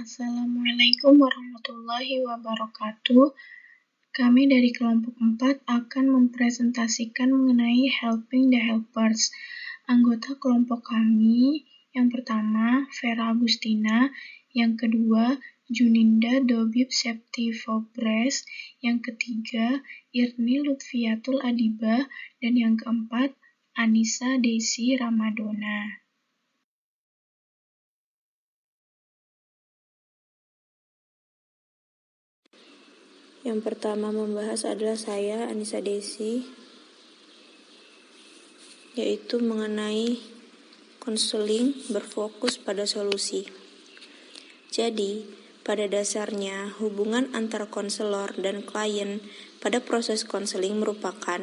Assalamualaikum warahmatullahi wabarakatuh. Kami dari kelompok 4 akan mempresentasikan mengenai Helping the Helpers. Anggota kelompok kami yang pertama, Vera Agustina, yang kedua, Juninda Dobib Septivobres, yang ketiga, Irni Lutfiatul Adibah, dan yang keempat, Anissa Desi Ramadona. Yang pertama membahas adalah saya, Anissa Desi, yaitu mengenai konseling berfokus pada solusi. Jadi, pada dasarnya, hubungan antara konselor dan klien pada proses konseling merupakan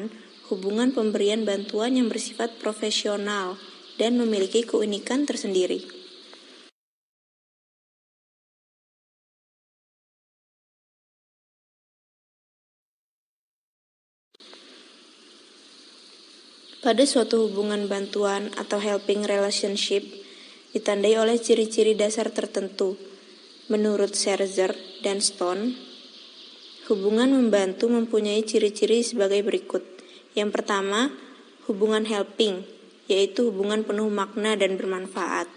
hubungan pemberian bantuan yang bersifat profesional dan memiliki keunikan tersendiri. Pada suatu hubungan bantuan atau helping relationship ditandai oleh ciri-ciri dasar tertentu. Menurut Scherzer dan Stone, hubungan membantu mempunyai ciri-ciri sebagai berikut. Yang pertama, hubungan helping, yaitu hubungan penuh makna dan bermanfaat.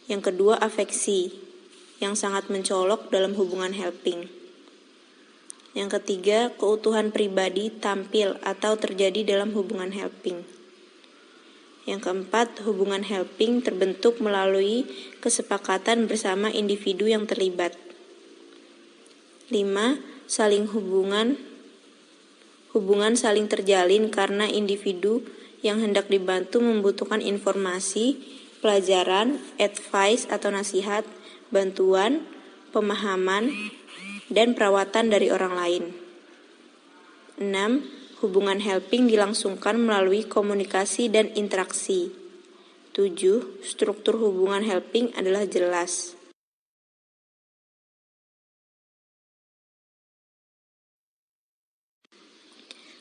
Yang kedua, afeksi, yang sangat mencolok dalam hubungan helping. Yang ketiga, keutuhan pribadi tampil atau terjadi dalam hubungan helping. Yang keempat, hubungan helping terbentuk melalui kesepakatan bersama individu yang terlibat. 5. Hubungan saling terjalin karena individu yang hendak dibantu membutuhkan informasi, pelajaran, advice atau nasihat, bantuan, pemahaman, dan perawatan dari orang lain. 6. Hubungan helping dilangsungkan melalui komunikasi dan interaksi. 7. Struktur hubungan helping adalah jelas.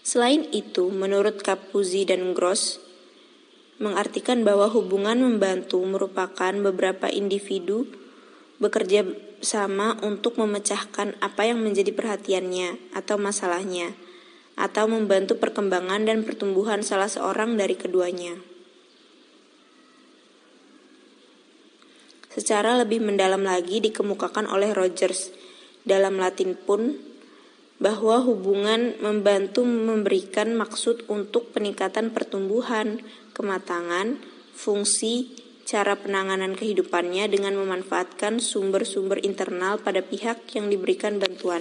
Selain itu, menurut Capuzzi dan Gross, mengartikan bahwa hubungan membantu merupakan beberapa individu bekerja sama untuk memecahkan apa yang menjadi perhatiannya atau masalahnya, atau membantu perkembangan dan pertumbuhan salah seorang dari keduanya. Secara lebih mendalam lagi dikemukakan oleh Rogers dalam Latin pun bahwa hubungan membantu memberikan maksud untuk peningkatan pertumbuhan, kematangan, fungsi, cara penanganan kehidupannya dengan memanfaatkan sumber-sumber internal pada pihak yang diberikan bantuan.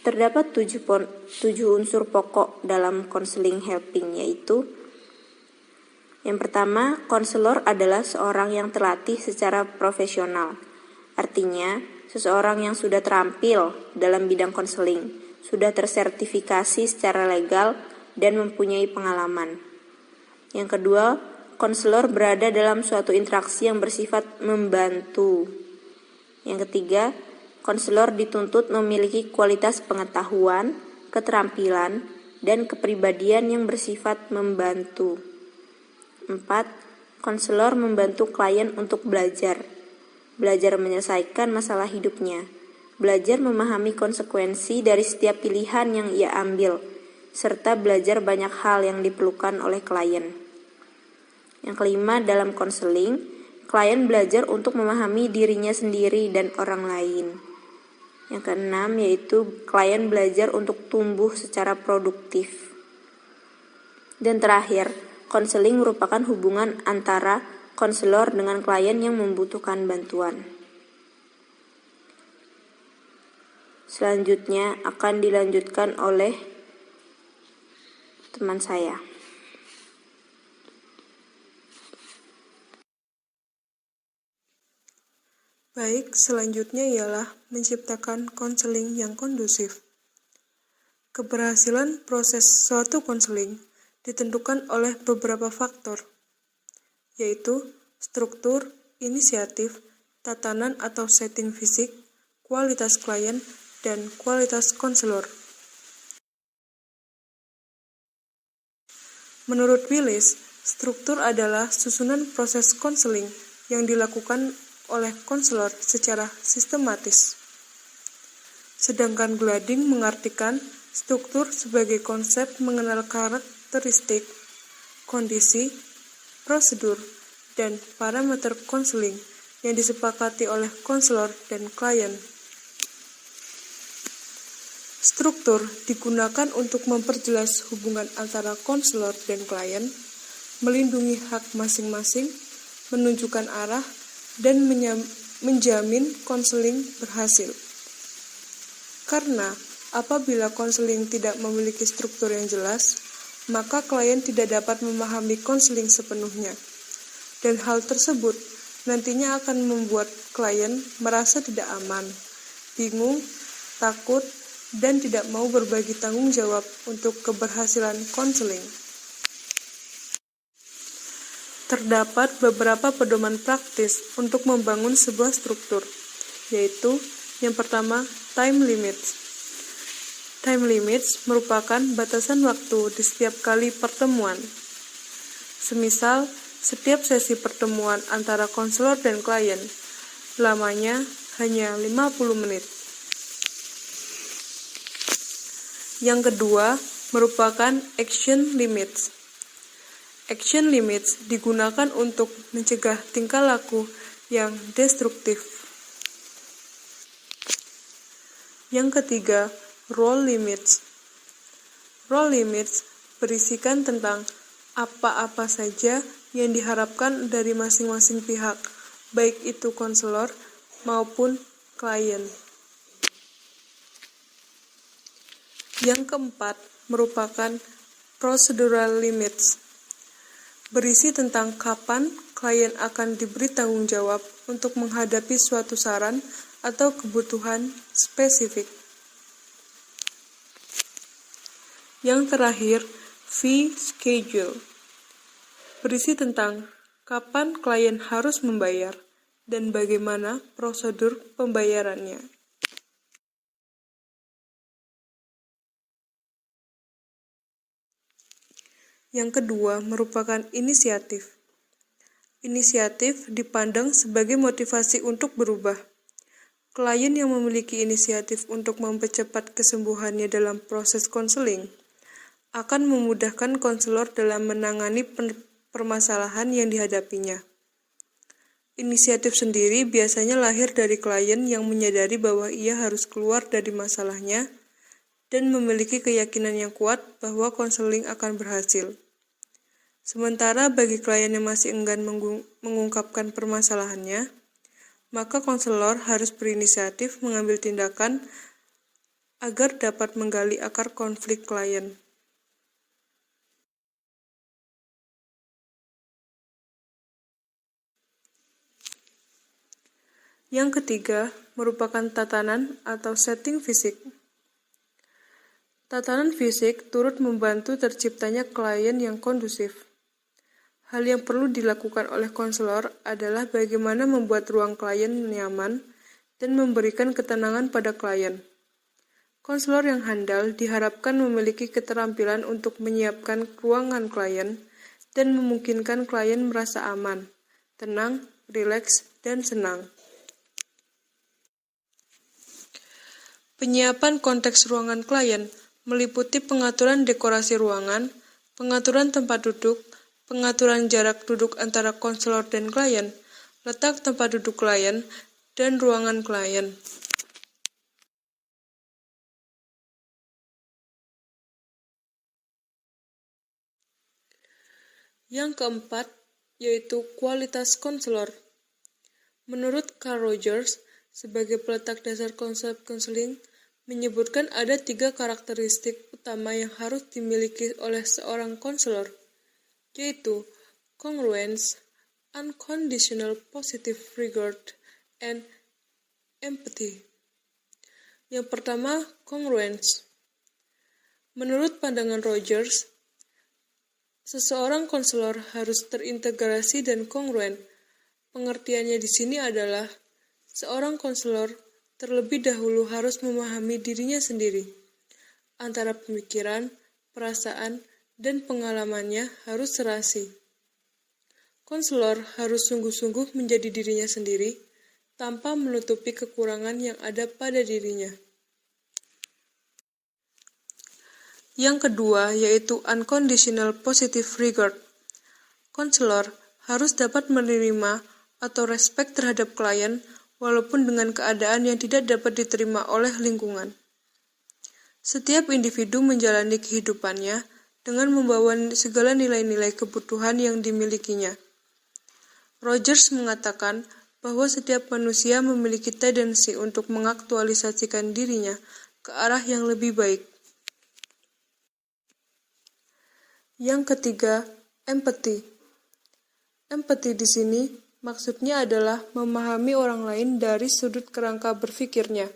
Terdapat 7 unsur pokok dalam konseling helping, yaitu yang pertama, konselor adalah seorang yang terlatih secara profesional. Artinya, seseorang yang sudah terampil dalam bidang konseling, sudah tersertifikasi secara legal dan mempunyai pengalaman. Yang kedua, konselor berada dalam suatu interaksi yang bersifat membantu. Yang ketiga, konselor dituntut memiliki kualitas pengetahuan, keterampilan, dan kepribadian yang bersifat membantu. 4. Konselor membantu klien untuk belajar menyelesaikan masalah hidupnya, belajar memahami konsekuensi dari setiap pilihan yang ia ambil, serta belajar banyak hal yang diperlukan oleh klien. Yang kelima, dalam konseling, klien belajar untuk memahami dirinya sendiri dan orang lain. Yang keenam, yaitu klien belajar untuk tumbuh secara produktif. Dan terakhir, konseling merupakan hubungan antara konselor dengan klien yang membutuhkan bantuan. Selanjutnya akan dilanjutkan oleh teman saya. Baik, selanjutnya ialah menciptakan konseling yang kondusif. Keberhasilan proses suatu konseling ditentukan oleh beberapa faktor, yaitu struktur, inisiatif, tatanan atau setting fisik, kualitas klien, dan kualitas konselor. Menurut Willis, struktur adalah susunan proses konseling yang dilakukan oleh konselor secara sistematis. Sedangkan Glading mengartikan struktur sebagai konsep mengenal karakteristik, kondisi, prosedur, dan parameter konseling yang disepakati oleh konselor dan klien. Struktur digunakan untuk memperjelas hubungan antara konselor dan klien, melindungi hak masing-masing, menunjukkan arah, dan menjamin konseling berhasil. Karena apabila konseling tidak memiliki struktur yang jelas, maka klien tidak dapat memahami konseling sepenuhnya. Dan hal tersebut nantinya akan membuat klien merasa tidak aman, bingung, takut, dan tidak mau berbagi tanggung jawab untuk keberhasilan konseling. Terdapat beberapa pedoman praktis untuk membangun sebuah struktur, yaitu yang pertama, time limits. Time limits merupakan batasan waktu di setiap kali pertemuan. Semisal, setiap sesi pertemuan antara konselor dan klien, lamanya hanya 50 menit. Yang kedua, merupakan action limits. Action limits digunakan untuk mencegah tingkah laku yang destruktif. Yang ketiga, role limits. Role limits berisikan tentang apa-apa saja yang diharapkan dari masing-masing pihak, baik itu konselor maupun klien. Yang keempat, merupakan procedural limits. Berisi tentang kapan klien akan diberi tanggung jawab untuk menghadapi suatu saran atau kebutuhan spesifik. Yang terakhir, fee schedule. Berisi tentang kapan klien harus membayar dan bagaimana prosedur pembayarannya. Yang kedua merupakan inisiatif. Inisiatif dipandang sebagai motivasi untuk berubah. Klien yang memiliki inisiatif untuk mempercepat kesembuhannya dalam proses konseling akan memudahkan konselor dalam menangani permasalahan yang dihadapinya. Inisiatif sendiri biasanya lahir dari klien yang menyadari bahwa ia harus keluar dari masalahnya dan memiliki keyakinan yang kuat bahwa konseling akan berhasil. Sementara bagi klien yang masih enggan mengungkapkan permasalahannya, maka konselor harus berinisiatif mengambil tindakan agar dapat menggali akar konflik klien. Yang ketiga merupakan tatanan atau setting fisik. Tatanan fisik turut membantu terciptanya klien yang kondusif. Hal yang perlu dilakukan oleh konselor adalah bagaimana membuat ruang klien nyaman dan memberikan ketenangan pada klien. Konselor yang handal diharapkan memiliki keterampilan untuk menyiapkan ruangan klien dan memungkinkan klien merasa aman, tenang, rileks, dan senang. Penyiapan konteks ruangan klien meliputi pengaturan dekorasi ruangan, pengaturan tempat duduk, pengaturan jarak duduk antara konselor dan klien, letak tempat duduk klien, dan ruangan klien. Yang keempat, yaitu kualitas konselor. Menurut Carl Rogers, sebagai peletak dasar konsep konseling, menyebutkan ada 3 karakteristik utama yang harus dimiliki oleh seorang konselor, yaitu congruence, unconditional positive regard, and empathy. Yang pertama, congruence. Menurut pandangan Rogers, seseorang konselor harus terintegrasi dan kongruen. Pengertiannya di sini adalah seorang konselor terlebih dahulu harus memahami dirinya sendiri. Antara pemikiran, perasaan, dan pengalamannya harus serasi. Konselor harus sungguh-sungguh menjadi dirinya sendiri tanpa menutupi kekurangan yang ada pada dirinya. Yang kedua yaitu unconditional positive regard. Konselor harus dapat menerima atau respect terhadap klien walaupun dengan keadaan yang tidak dapat diterima oleh lingkungan. Setiap individu menjalani kehidupannya dengan membawa segala nilai-nilai kebutuhan yang dimilikinya. Rogers mengatakan bahwa setiap manusia memiliki tendensi untuk mengaktualisasikan dirinya ke arah yang lebih baik. Yang ketiga, empathy. Empathy di sini maksudnya adalah memahami orang lain dari sudut kerangka berpikirnya.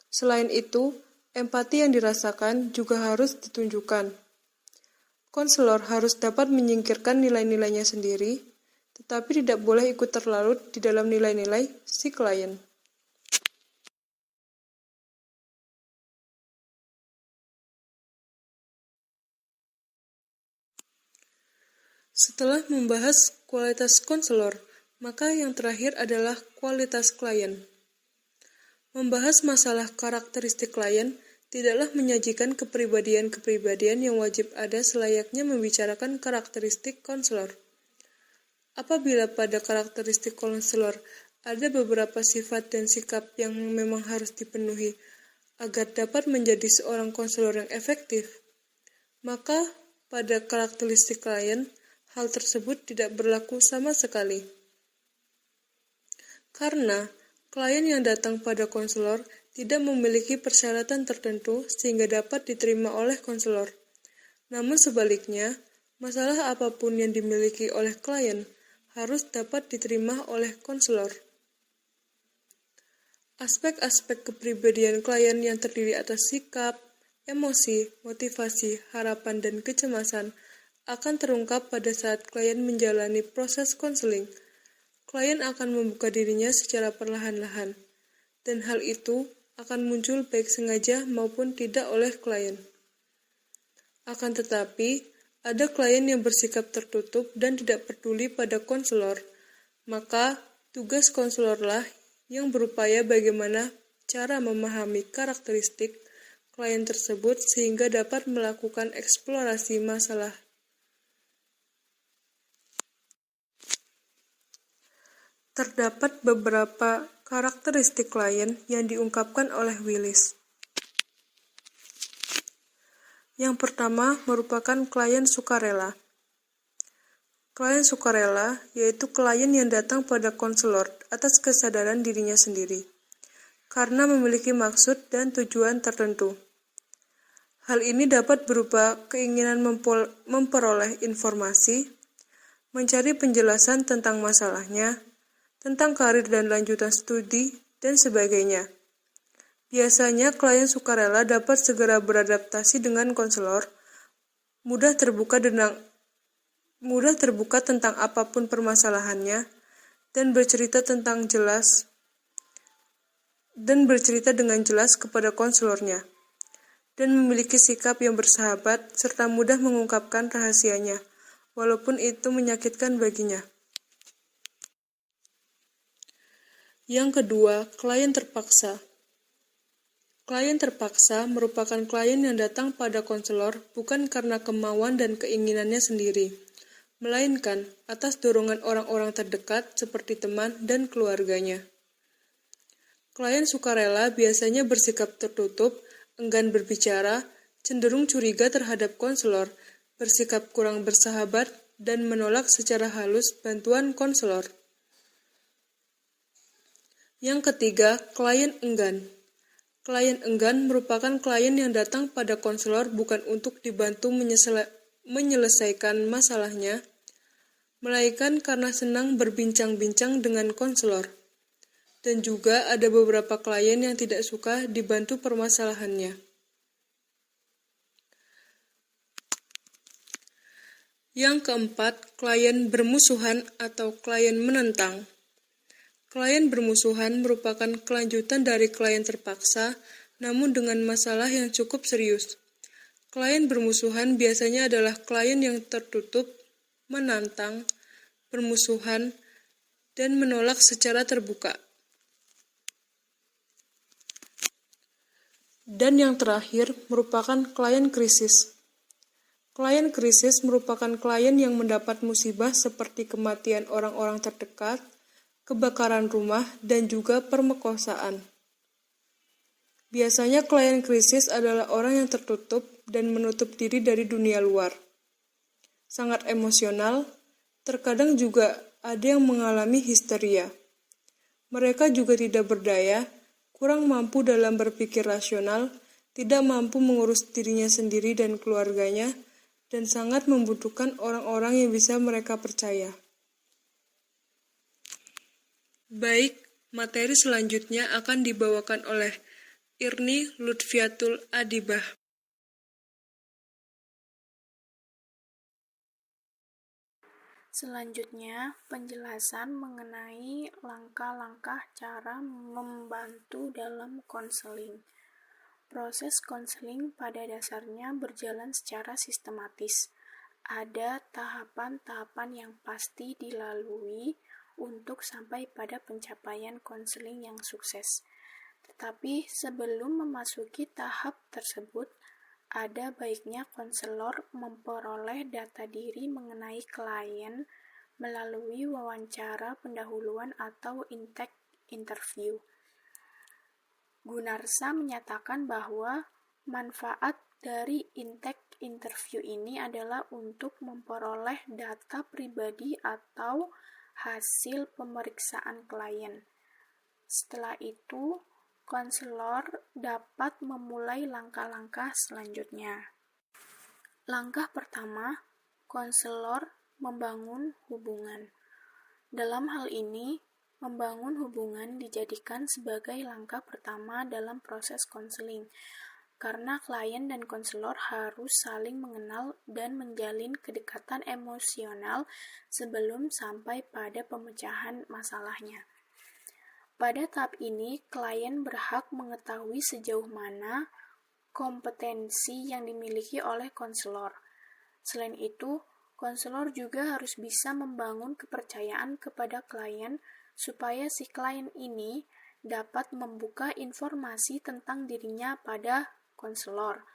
Selain itu, empati yang dirasakan juga harus ditunjukkan. Konselor harus dapat menyingkirkan nilai-nilainya sendiri, tetapi tidak boleh ikut terlarut di dalam nilai-nilai si klien. Setelah membahas kualitas konselor, maka yang terakhir adalah kualitas klien. Membahas masalah karakteristik klien tidaklah menyajikan kepribadian-kepribadian yang wajib ada selayaknya membicarakan karakteristik konselor. Apabila pada karakteristik konselor ada beberapa sifat dan sikap yang memang harus dipenuhi agar dapat menjadi seorang konselor yang efektif, maka pada karakteristik klien, hal tersebut tidak berlaku sama sekali. Karena klien yang datang pada konselor tidak memiliki persyaratan tertentu sehingga dapat diterima oleh konselor. Namun sebaliknya, masalah apapun yang dimiliki oleh klien harus dapat diterima oleh konselor. Aspek-aspek kepribadian klien yang terdiri atas sikap, emosi, motivasi, harapan, dan kecemasan akan terungkap pada saat klien menjalani proses konseling. Klien akan membuka dirinya secara perlahan-lahan, dan hal itu akan muncul baik sengaja maupun tidak oleh klien. Akan tetapi, ada klien yang bersikap tertutup dan tidak peduli pada konselor, maka tugas konselorlah yang berupaya bagaimana cara memahami karakteristik klien tersebut sehingga dapat melakukan eksplorasi masalah. Terdapat beberapa karakteristik klien yang diungkapkan oleh Willis. Yang pertama merupakan klien sukarela. Klien sukarela yaitu klien yang datang pada konselor atas kesadaran dirinya sendiri, karena memiliki maksud dan tujuan tertentu. Hal ini dapat berupa keinginan memperoleh informasi, mencari penjelasan tentang masalahnya, tentang karir dan lanjutan studi, dan sebagainya. Biasanya klien sukarela dapat segera beradaptasi dengan konselor, mudah terbuka tentang apapun permasalahannya, dan bercerita dengan jelas kepada konselornya, dan memiliki sikap yang bersahabat serta mudah mengungkapkan rahasianya, walaupun itu menyakitkan baginya. Yang kedua, klien terpaksa. Klien terpaksa merupakan klien yang datang pada konselor bukan karena kemauan dan keinginannya sendiri, melainkan atas dorongan orang-orang terdekat seperti teman dan keluarganya. Klien sukarela biasanya bersikap tertutup, enggan berbicara, cenderung curiga terhadap konselor, bersikap kurang bersahabat, dan menolak secara halus bantuan konselor. Yang ketiga, klien enggan. Klien enggan merupakan klien yang datang pada konselor bukan untuk dibantu menyelesaikan masalahnya, melainkan karena senang berbincang-bincang dengan konselor. Dan juga ada beberapa klien yang tidak suka dibantu permasalahannya. Yang keempat, klien bermusuhan atau klien menentang. Klien bermusuhan merupakan kelanjutan dari klien terpaksa, namun dengan masalah yang cukup serius. Klien bermusuhan biasanya adalah klien yang tertutup, menantang, bermusuhan, dan menolak secara terbuka. Dan yang terakhir merupakan klien krisis. Klien krisis merupakan klien yang mendapat musibah seperti kematian orang-orang terdekat, kebakaran rumah, dan juga permekosaan. Biasanya klien krisis adalah orang yang tertutup dan menutup diri dari dunia luar. Sangat emosional, terkadang juga ada yang mengalami histeria. Mereka juga tidak berdaya, kurang mampu dalam berpikir rasional, tidak mampu mengurus dirinya sendiri dan keluarganya, dan sangat membutuhkan orang-orang yang bisa mereka percaya. Baik, materi selanjutnya akan dibawakan oleh Irni Lutfiatul Adibah. Selanjutnya, penjelasan mengenai langkah-langkah cara membantu dalam konseling. Proses konseling pada dasarnya berjalan secara sistematis. Ada tahapan-tahapan yang pasti dilalui untuk sampai pada pencapaian konseling yang sukses. Tetapi sebelum memasuki tahap tersebut, ada baiknya konselor memperoleh data diri mengenai klien melalui wawancara pendahuluan atau intake interview. Gunarsa menyatakan bahwa manfaat dari intake interview ini adalah untuk memperoleh data pribadi atau hasil pemeriksaan klien. Setelah itu, konselor dapat memulai langkah-langkah selanjutnya. Langkah pertama, konselor membangun hubungan. Dalam hal ini, membangun hubungan dijadikan sebagai langkah pertama dalam proses konseling, karena klien dan konselor harus saling mengenal dan menjalin kedekatan emosional sebelum sampai pada pemecahan masalahnya. Pada tahap ini, klien berhak mengetahui sejauh mana kompetensi yang dimiliki oleh konselor. Selain itu, konselor juga harus bisa membangun kepercayaan kepada klien supaya si klien ini dapat membuka informasi tentang dirinya pada konselor.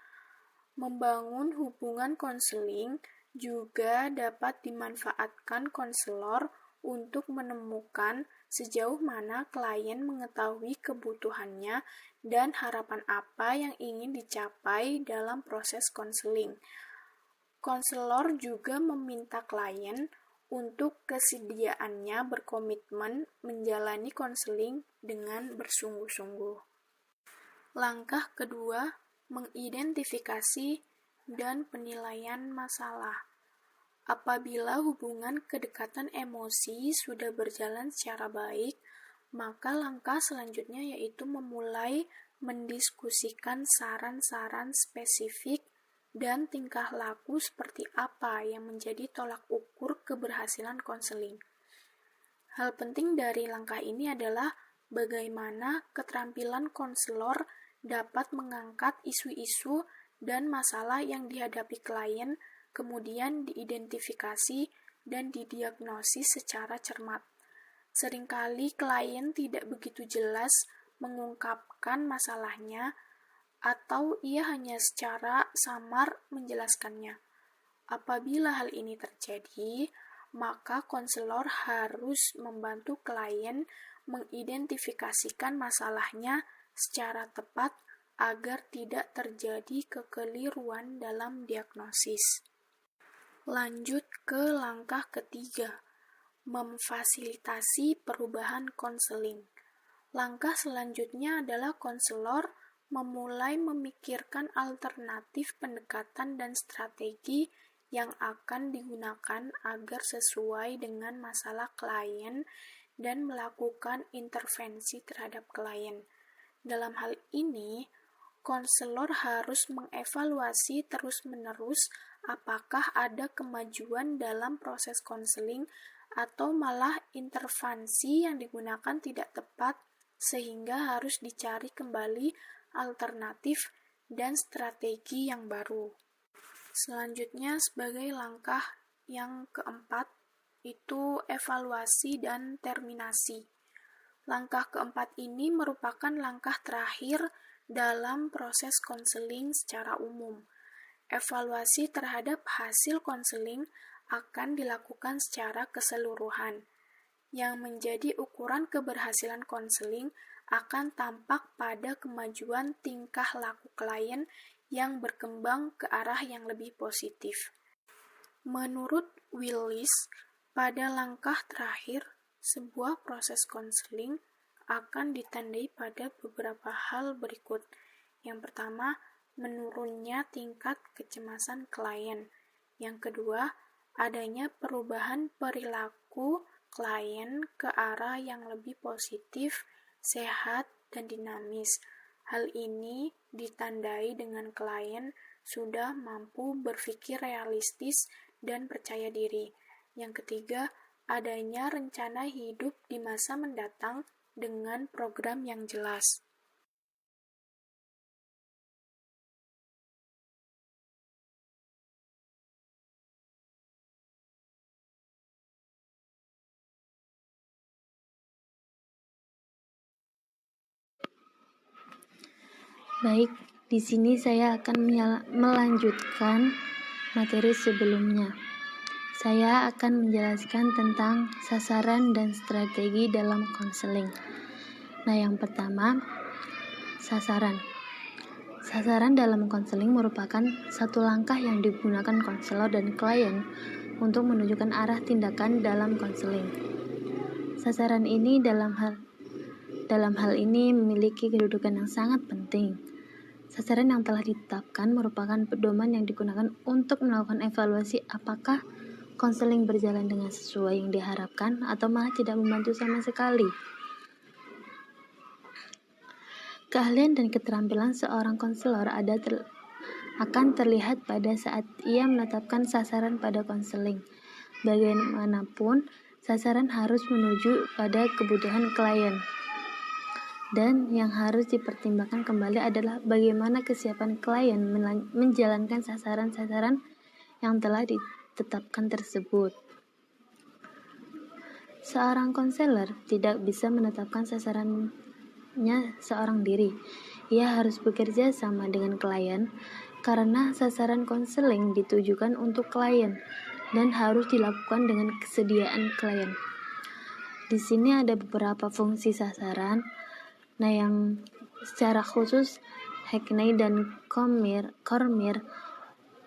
Membangun hubungan konseling juga dapat dimanfaatkan konselor untuk menemukan sejauh mana klien mengetahui kebutuhannya dan harapan apa yang ingin dicapai dalam proses konseling. Konselor juga meminta klien untuk kesediaannya berkomitmen menjalani konseling dengan bersungguh-sungguh. Langkah kedua, mengidentifikasi dan penilaian masalah. Apabila hubungan kedekatan emosi sudah berjalan secara baik, maka langkah selanjutnya yaitu memulai mendiskusikan saran-saran spesifik dan tingkah laku seperti apa yang menjadi tolak ukur keberhasilan konseling. Hal penting dari langkah ini adalah bagaimana keterampilan konselor dapat mengangkat isu-isu dan masalah yang dihadapi klien, kemudian diidentifikasi dan didiagnosis secara cermat. Seringkali klien tidak begitu jelas mengungkapkan masalahnya, atau ia hanya secara samar menjelaskannya. Apabila hal ini terjadi, maka konselor harus membantu klien mengidentifikasikan masalahnya secara tepat agar tidak terjadi kekeliruan dalam diagnosis. Lanjut ke langkah ketiga, memfasilitasi perubahan konseling. Langkah selanjutnya adalah konselor memulai memikirkan alternatif pendekatan dan strategi yang akan digunakan agar sesuai dengan masalah klien dan melakukan intervensi terhadap klien. Dalam hal ini, konselor harus mengevaluasi terus-menerus apakah ada kemajuan dalam proses konseling atau malah intervensi yang digunakan tidak tepat sehingga harus dicari kembali alternatif dan strategi yang baru. Selanjutnya, sebagai langkah yang keempat, itu evaluasi dan terminasi. Langkah keempat ini merupakan langkah terakhir dalam proses konseling secara umum. Evaluasi terhadap hasil konseling akan dilakukan secara keseluruhan. Yang menjadi ukuran keberhasilan konseling akan tampak pada kemajuan tingkah laku klien yang berkembang ke arah yang lebih positif. Menurut Willis, pada langkah terakhir, sebuah proses konseling akan ditandai pada beberapa hal berikut. Yang pertama, menurunnya tingkat kecemasan klien. Yang kedua, adanya perubahan perilaku klien ke arah yang lebih positif, sehat, dan dinamis. Hal ini ditandai dengan klien sudah mampu berpikir realistis dan percaya diri. Yang ketiga, adanya rencana hidup di masa mendatang dengan program yang jelas. Baik, di sini saya akan melanjutkan materi sebelumnya. Saya akan menjelaskan tentang sasaran dan strategi dalam konseling. Nah, yang pertama, sasaran. Sasaran dalam konseling merupakan satu langkah yang digunakan konselor dan klien untuk menunjukkan arah tindakan dalam konseling. Sasaran ini dalam hal ini memiliki kedudukan yang sangat penting. Sasaran yang telah ditetapkan merupakan pedoman yang digunakan untuk melakukan evaluasi apakah konseling berjalan dengan sesuai yang diharapkan atau malah tidak membantu sama sekali. Keahlian dan keterampilan seorang konselor akan terlihat pada saat ia menetapkan sasaran pada konseling. Bagaimanapun, sasaran harus menuju pada kebutuhan klien. Dan yang harus dipertimbangkan kembali adalah bagaimana kesiapan klien menjalankan sasaran-sasaran yang telah ditetapkan tersebut. Seorang konselor tidak bisa menetapkan sasarannya seorang diri. Ia harus bekerja sama dengan klien karena sasaran konseling ditujukan untuk klien dan harus dilakukan dengan kesediaan klien. Di sini ada beberapa fungsi sasaran. Nah, yang secara khusus Hackney dan Cormier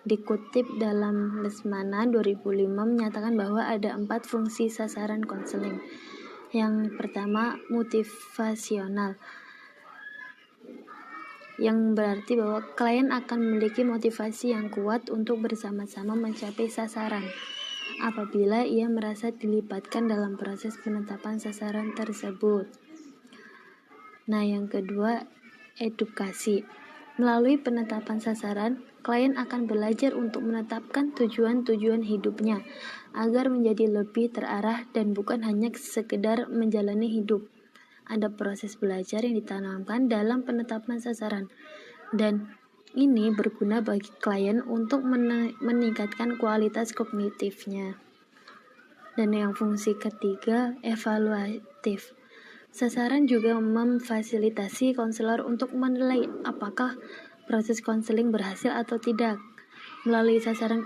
dikutip dalam Lesmana 2005 menyatakan bahwa ada 4 fungsi sasaran konseling. Yang pertama, motivasional, yang berarti bahwa klien akan memiliki motivasi yang kuat untuk bersama-sama mencapai sasaran apabila ia merasa dilibatkan dalam proses penetapan sasaran tersebut. Nah, yang kedua, edukasi. Melalui penetapan sasaran, klien akan belajar untuk menetapkan tujuan-tujuan hidupnya agar menjadi lebih terarah dan bukan hanya sekedar menjalani hidup. Ada proses belajar yang ditanamkan dalam penetapan sasaran, dan ini berguna bagi klien untuk meningkatkan kualitas kognitifnya. Dan yang fungsi ketiga, evaluatif. Sasaran juga memfasilitasi konselor untuk menilai apakah proses konseling berhasil atau tidak. Melalui sasaran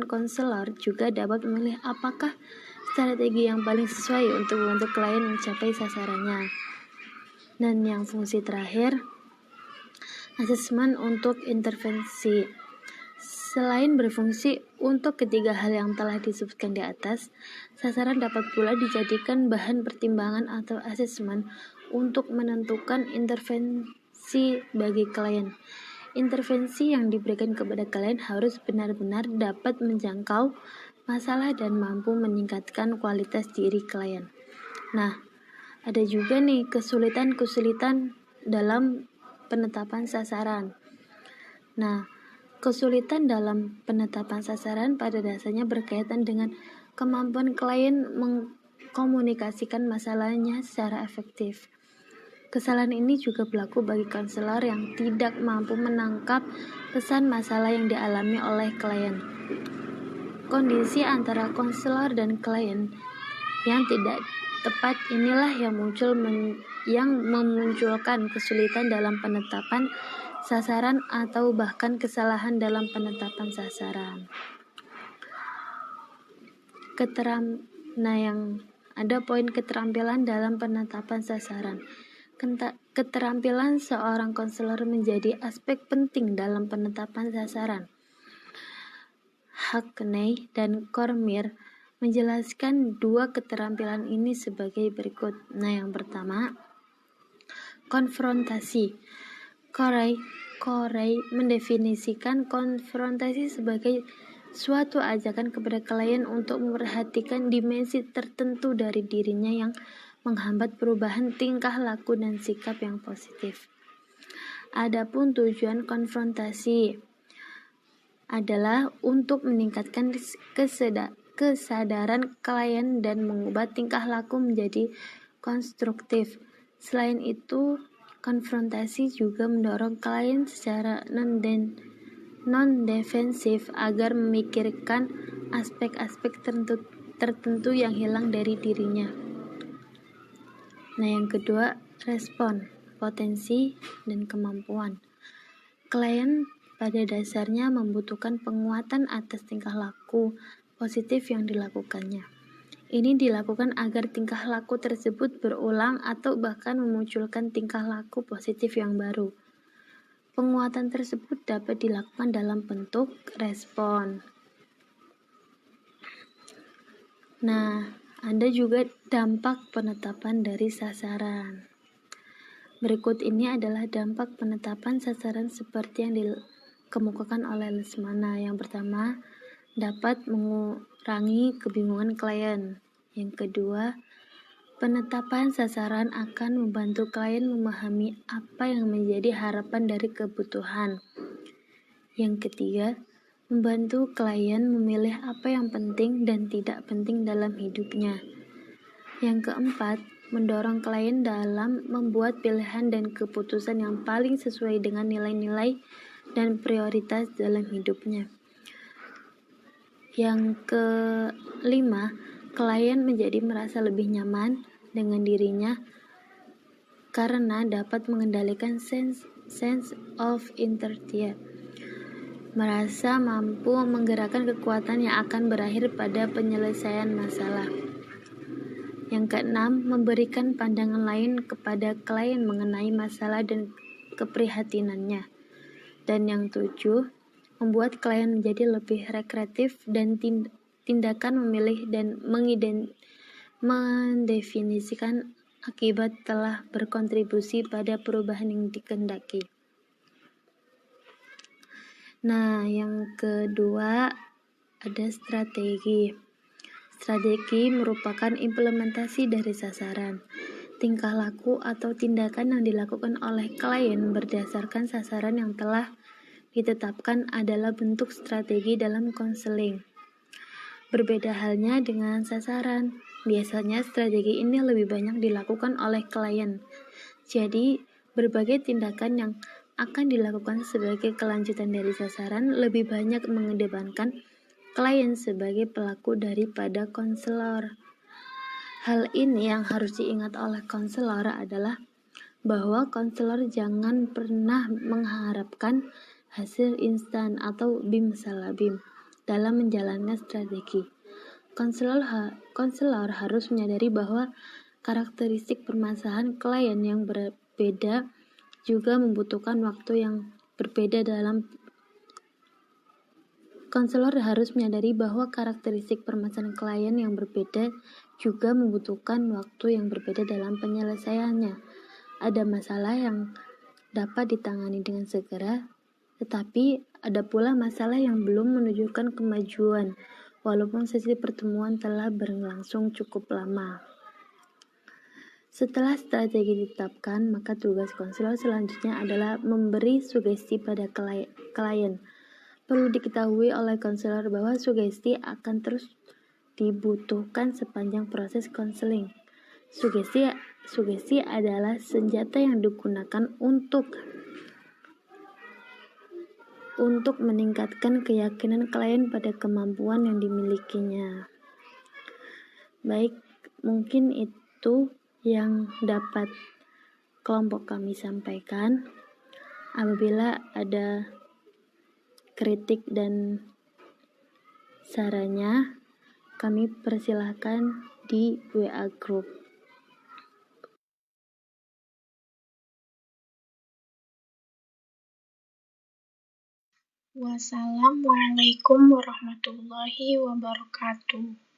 konselor juga dapat memilih apakah strategi yang paling sesuai untuk membantu klien mencapai sasarannya. Dan yang fungsi terakhir, asesmen untuk intervensi. Selain berfungsi untuk ketiga hal yang telah disebutkan di atas, sasaran dapat pula dijadikan bahan pertimbangan atau asesmen untuk menentukan intervensi bagi klien. Intervensi yang diberikan kepada klien harus benar-benar dapat menjangkau masalah dan mampu meningkatkan kualitas diri klien. Nah, ada juga nih kesulitan-kesulitan dalam penetapan sasaran. Nah, kesulitan dalam penetapan sasaran pada dasarnya berkaitan dengan kemampuan klien mengkomunikasikan masalahnya secara efektif. Kesalahan ini juga berlaku bagi konselor yang tidak mampu menangkap pesan masalah yang dialami oleh klien. Kondisi antara konselor dan klien yang tidak tepat inilah yang memunculkan kesulitan dalam penetapan sasaran atau bahkan kesalahan dalam penetapan sasaran. Ada poin keterampilan dalam penetapan sasaran. Keterampilan seorang konselor menjadi aspek penting dalam penetapan sasaran. Hackney dan Cormier menjelaskan dua keterampilan ini sebagai berikut. Yang pertama, konfrontasi. Corey mendefinisikan konfrontasi sebagai suatu ajakan kepada klien untuk memperhatikan dimensi tertentu dari dirinya yang menghambat perubahan tingkah laku dan sikap yang positif. Adapun tujuan konfrontasi adalah untuk meningkatkan kesadaran klien dan mengubah tingkah laku menjadi konstruktif. Selain itu, konfrontasi juga mendorong klien secara non-defensif agar memikirkan aspek-aspek tertentu yang hilang dari dirinya. Yang kedua, respon, potensi, dan kemampuan. Klien pada dasarnya membutuhkan penguatan atas tingkah laku positif yang dilakukannya. Ini dilakukan agar tingkah laku tersebut berulang atau bahkan memunculkan tingkah laku positif yang baru. Penguatan tersebut dapat dilakukan dalam bentuk respon. Ada juga dampak penetapan dari sasaran. Berikut ini adalah dampak penetapan sasaran seperti yang dikemukakan oleh Lesmana. Yang pertama, dapat mengurangi kebingungan klien. Yang kedua, penetapan sasaran akan membantu klien memahami apa yang menjadi harapan dari kebutuhan. Yang ketiga, membantu klien memilih apa yang penting dan tidak penting dalam hidupnya. Yang keempat, mendorong klien dalam membuat pilihan dan keputusan yang paling sesuai dengan nilai-nilai dan prioritas dalam hidupnya. Yang kelima, klien menjadi merasa lebih nyaman dengan dirinya karena dapat mengendalikan sense of inertia, merasa mampu menggerakkan kekuatan yang akan berakhir pada penyelesaian masalah. Yang keenam, memberikan pandangan lain kepada klien mengenai masalah dan keprihatinannya. Dan yang tujuh, membuat klien menjadi lebih rekreatif dan tindakan memilih dan mendefinisikan akibat telah berkontribusi pada perubahan yang dikehendaki. Yang kedua ada strategi. Strategi merupakan implementasi dari sasaran. Tingkah laku atau tindakan yang dilakukan oleh klien berdasarkan sasaran yang telah ditetapkan adalah bentuk strategi dalam konseling. Berbeda halnya dengan sasaran. Biasanya strategi ini lebih banyak dilakukan oleh klien. Jadi, berbagai tindakan yang akan dilakukan sebagai kelanjutan dari sasaran lebih banyak mengedepankan klien sebagai pelaku daripada konselor. Hal ini yang harus diingat oleh konselor adalah bahwa konselor jangan pernah mengharapkan hasil instan atau bim salah bim dalam menjalankan strategi. Konselor harus menyadari bahwa karakteristik permasalahan klien yang berbeda juga membutuhkan waktu yang berbeda dalam Konselor harus menyadari bahwa karakteristik permasalahan klien yang berbeda juga membutuhkan waktu yang berbeda dalam penyelesaiannya. Ada masalah yang dapat ditangani dengan segera, tetapi ada pula masalah yang belum menunjukkan kemajuan, walaupun sesi pertemuan telah berlangsung cukup lama. Setelah strategi ditetapkan, maka tugas konselor selanjutnya adalah memberi sugesti pada klien. Perlu diketahui oleh konselor bahwa sugesti akan terus dibutuhkan sepanjang proses konseling. Sugesti adalah senjata yang digunakan untuk meningkatkan keyakinan klien pada kemampuan yang dimilikinya. Baik, mungkin itu yang dapat kelompok kami sampaikan. Apabila ada kritik dan sarannya, kami persilahkan di WA Group. Wassalamualaikum warahmatullahi wabarakatuh.